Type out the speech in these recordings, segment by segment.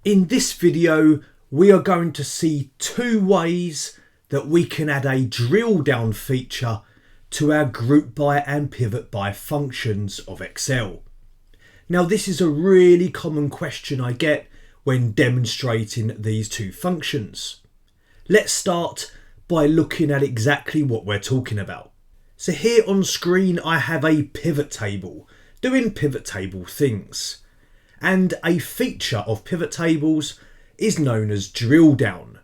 In this video, we are going to see two ways that we can add a drill down feature to our group by and pivot by functions of Excel. Now, this is a really common question I get when demonstrating these two functions. Let's start by looking at exactly what we're talking about. So here on screen, I have a pivot table doing pivot table things. And a feature of pivot tables is known as drill down.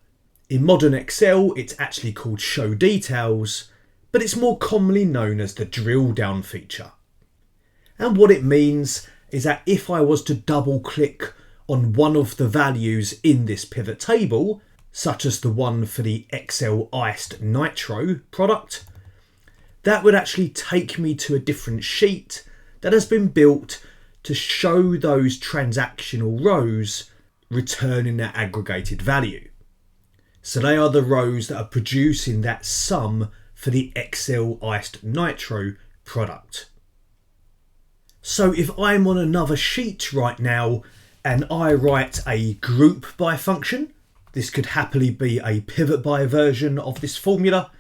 In modern Excel, it's actually called show details, but it's more commonly known as the drill down feature. And what it means is that if I was to double click on one of the values in this pivot table, such as the one for the XL Iced Nitro product, that would actually take me to a different sheet that has been built to show those transactional rows returning their aggregated value. So they are the rows that are producing that sum for the XL Iced Nitro product. So if I'm on another sheet right now and I write a group by function, this could happily be a pivot by version of this formula.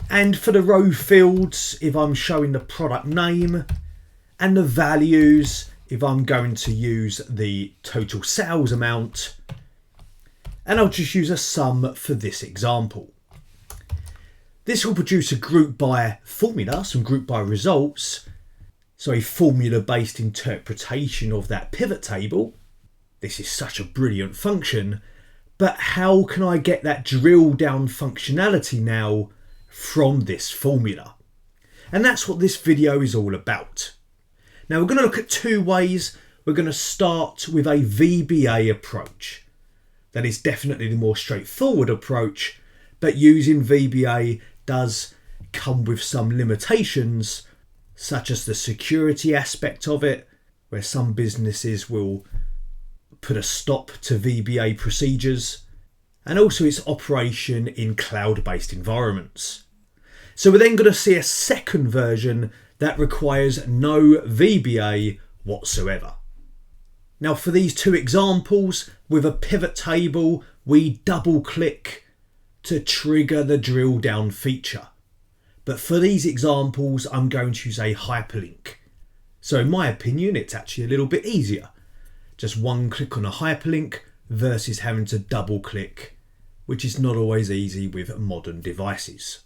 And for the row fields, if I'm showing the product name, and the values, if I'm going to use the total sales amount, and I'll just use a sum for this example. This will produce a group by formula, some group by results, so a formula based interpretation of that pivot table. This is such a brilliant function, but how can I get that drill down functionality now from this formula? And that's what this video is all about. Now we're going to look at two ways. We're going to start with a VBA approach. That is definitely the more straightforward approach, but using VBA does come with some limitations, such as the security aspect of it, where some businesses will put a stop to VBA procedures, and also its operation in cloud-based environments. So we're then going to see a second version that requires no VBA whatsoever. Now for these two examples, with a pivot table, we double click to trigger the drill down feature. But for these examples, I'm going to use a hyperlink. So in my opinion, it's actually a little bit easier. Just one click on a hyperlink versus having to double click, which is not always easy with modern devices.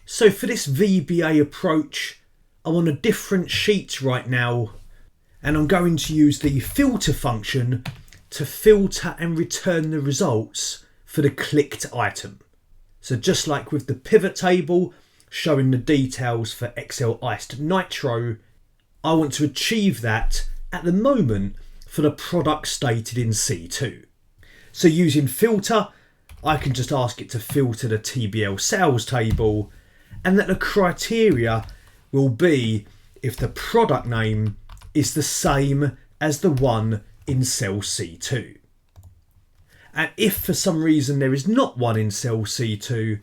So for this VBA approach, I'm on a different sheet right now, and I'm going to use the filter function to filter and return the results for the clicked item. So just like with the pivot table showing the details for XL Iced Nitro, I want to achieve that at the moment for the product stated in C2. So using filter, I can just ask it to filter the TBL sales table, and that the criteria will be if the product name is the same as the one in cell C2. And if for some reason there is not one in cell C2,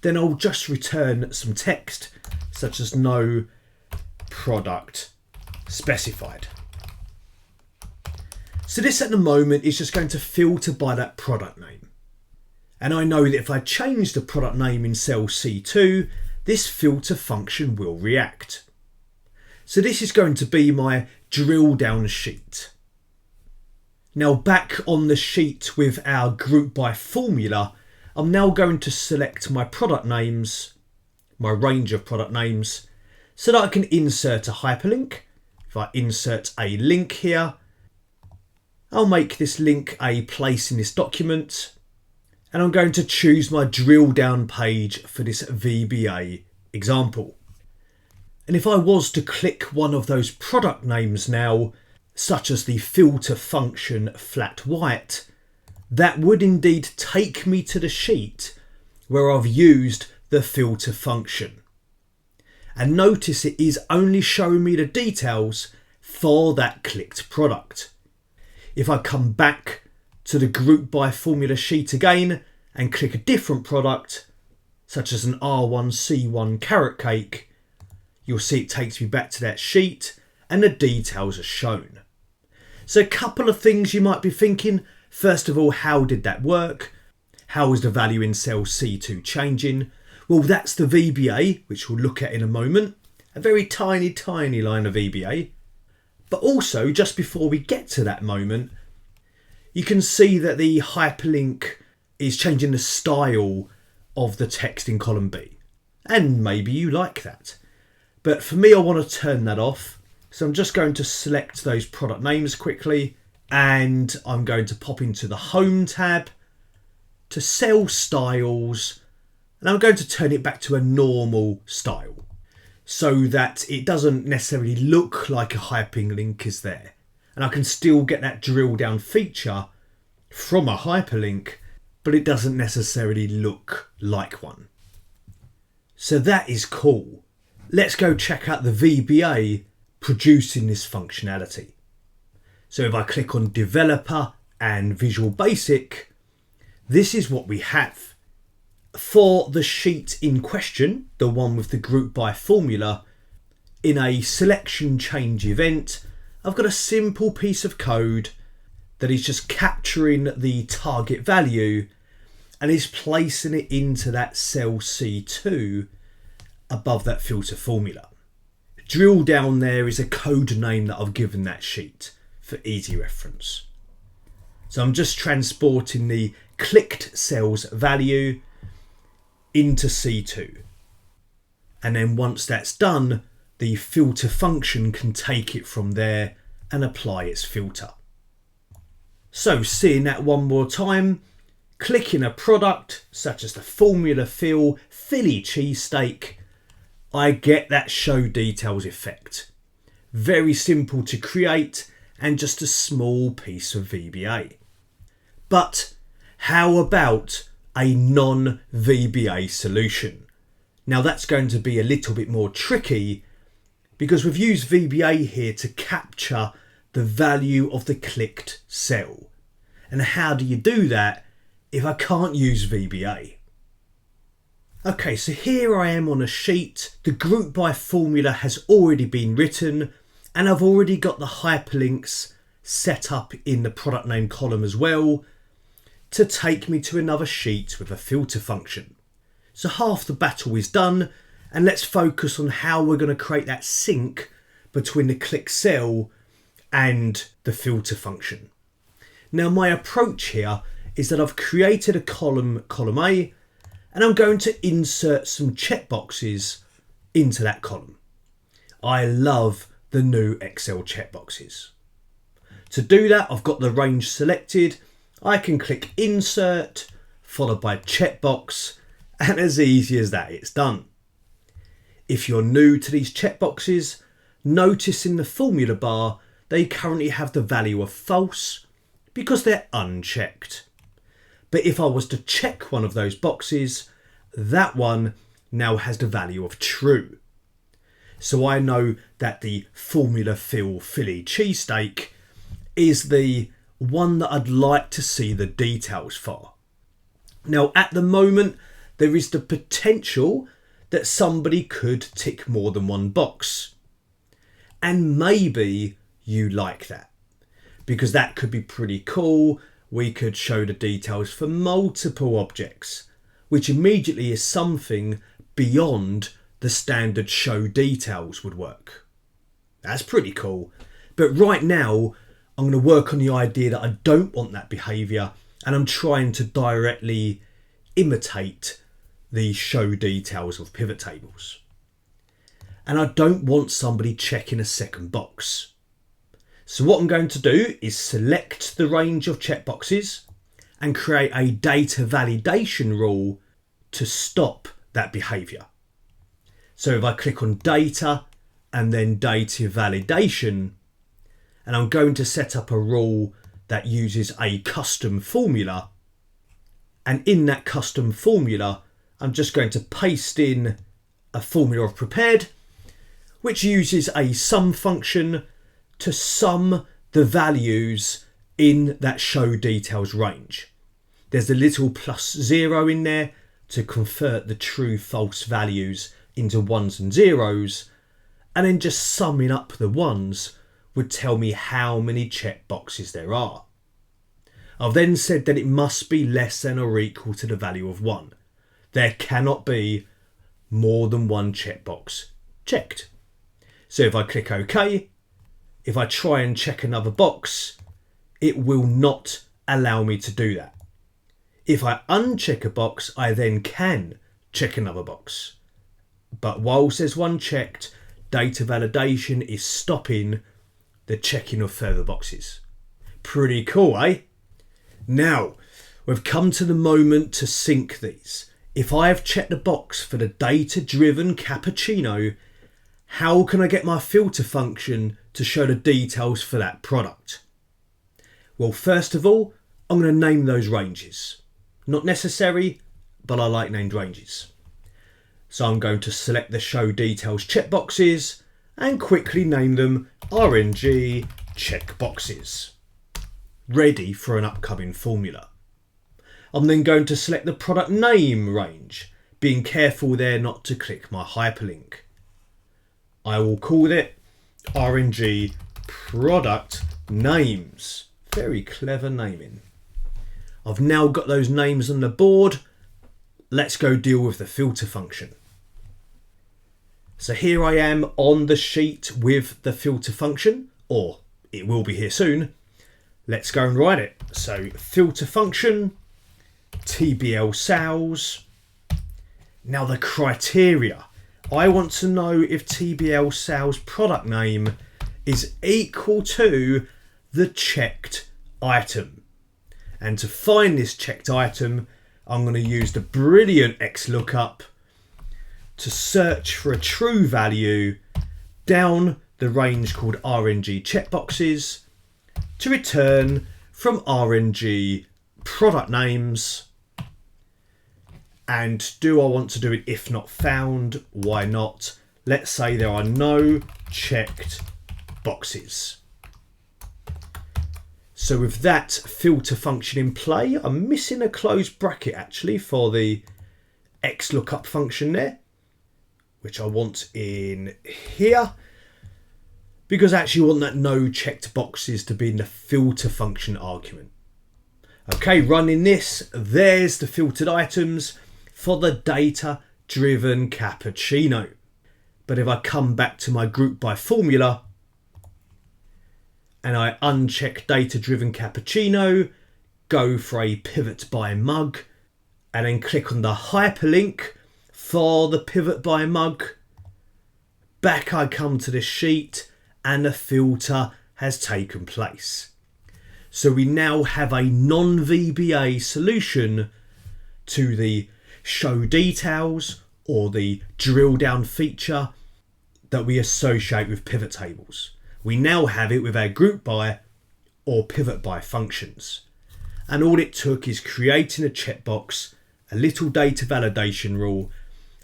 then I'll just return some text such as no product specified. So this at the moment is just going to filter by that product name. And I know that if I change the product name in cell C2, this filter function will react. So this is going to be my drill down sheet. Now back on the sheet with our group by formula, I'm now going to select my product names, my range of product names, so that I can insert a hyperlink. If I insert a link here, I'll make this link a place in this document. And I'm going to choose my drill down page for this VBA example. And if I was to click one of those product names now, such as the filter function flat white, that would indeed take me to the sheet where I've used the filter function. And notice it is only showing me the details for that clicked product. If I come back to the group by formula sheet again and click a different product, such as an R1C1 carrot cake, you'll see it takes me back to that sheet and the details are shown. So a couple of things you might be thinking. First of all, how did that work? How is the value in cell C2 changing? Well, that's the VBA, which we'll look at in a moment. A very tiny, tiny line of VBA. But also, just before we get to that moment, you can see that the hyperlink is changing the style of the text in column B. And maybe you like that. But for me, I want to turn that off. So I'm just going to select those product names quickly. And I'm going to pop into the Home tab, to Cell Styles. And I'm going to turn it back to a normal style, so that it doesn't necessarily look like a hyperlink is there. And I can still get that drill down feature from a hyperlink, but it doesn't necessarily look like one. So that is cool. Let's go check out the VBA producing this functionality. So if I click on Developer and Visual Basic, this is what we have. For the sheet in question, the one with the group by formula, in a selection change event, I've got a simple piece of code that is just capturing the target value and is placing it into that cell C2 above that filter formula. Drill down there is a code name that I've given that sheet for easy reference. So I'm just transporting the clicked cells value into C2. And then once that's done, the filter function can take it from there and apply its filter. So seeing that one more time, clicking a product such as the formula fill Philly cheesesteak, I get that show details effect. Very simple to create and just a small piece of VBA. But how about a non-VBA solution? Now that's going to be a little bit more tricky because we've used VBA here to capture the value of the clicked cell. And how do you do that if I can't use VBA? Okay, so here I am on a sheet. The group by formula has already been written and I've already got the hyperlinks set up in the product name column as well to take me to another sheet with a filter function. So half the battle is done, and let's focus on how we're going to create that sync between the click cell and the filter function. Now my approach here is that I've created a column A, and I'm going to insert some checkboxes into that column. I love the new Excel checkboxes. To do that, I've got the range selected. I can click Insert, followed by Checkbox, and as easy as that, it's done. If you're new to these checkboxes, notice in the formula bar, they currently have the value of false because they're unchecked. But if I was to check one of those boxes, that one now has the value of true. So I know that the formula fill Philly cheesesteak is the one that I'd like to see the details for. Now at the moment there is the potential that somebody could tick more than one box, and maybe you like that because that could be pretty cool. We could show the details for multiple objects, which immediately is something beyond the standard show details would work. That's pretty cool. But right now I'm going to work on the idea that I don't want that behaviour, and I'm trying to directly imitate the show details of pivot tables. And I don't want somebody checking a second box. So what I'm going to do is select the range of checkboxes and create a data validation rule to stop that behaviour. So if I click on data and then data validation, and I'm going to set up a rule that uses a custom formula, and in that custom formula I'm just going to paste in a formula I've prepared which uses a sum function to sum the values in that show details range. There's a little +0 in there to convert the true false values into ones and zeros, and then just summing up the ones would tell me how many checkboxes there are. I've then said that it must be less than or equal to the value of 1. There cannot be more than one checkbox checked. So if I click OK, if I try and check another box, it will not allow me to do that. If I uncheck a box, I then can check another box. But whilst there's one checked, data validation is stopping the checking of further boxes. Pretty cool, eh? Now, we've come to the moment to sync these. If I have checked the box for the data-driven cappuccino, how can I get my filter function to show the details for that product? Well, first of all, I'm going to name those ranges. Not necessary, but I like named ranges. So I'm going to select the Show Details checkboxes and quickly name them RNG checkboxes. Ready for an upcoming formula. I'm then going to select the product name range, being careful there not to click my hyperlink. I will call it RNG product names. Very clever naming. I've now got those names on the board. Let's go deal with the filter function. So here I am on the sheet with the filter function, or it will be here soon. Let's go and write it. So filter function, TBL sales. Now the criteria. I want to know if TBL sales product name is equal to the checked item. And to find this checked item, I'm going to use the brilliant XLOOKUP to search for a true value down the range called RNG checkboxes to return from RNG product names. And do I want to do it if not found? Why not? Let's say there are no checked boxes. So with that filter function in play, I'm missing a closed bracket actually for the XLOOKUP function there, which I want in here, because I actually want that no checked boxes to be in the filter function argument. Okay, running this, there's the filtered items for the data-driven cappuccino. But if I come back to my group by formula and I uncheck data-driven cappuccino, go for a pivot by mug, and then click on the hyperlink for the pivot by mug, back I come to this sheet and the filter has taken place. So we now have a non-VBA solution to the show details or the drill down feature that we associate with pivot tables. We now have it with our group by or pivot by functions. And all it took is creating a checkbox, a little data validation rule,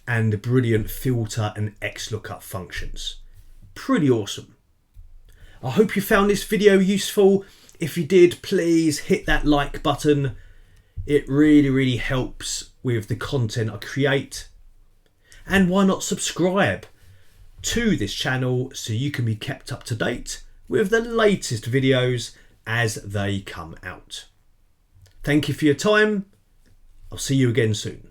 and the brilliant filter and XLOOKUP functions. Pretty awesome. I hope you found this video useful. If you did, please hit that like button. It really helps with the content I create. And why not subscribe to this channel so you can be kept up to date with the latest videos as they come out. Thank you for your time. I'll see you again soon.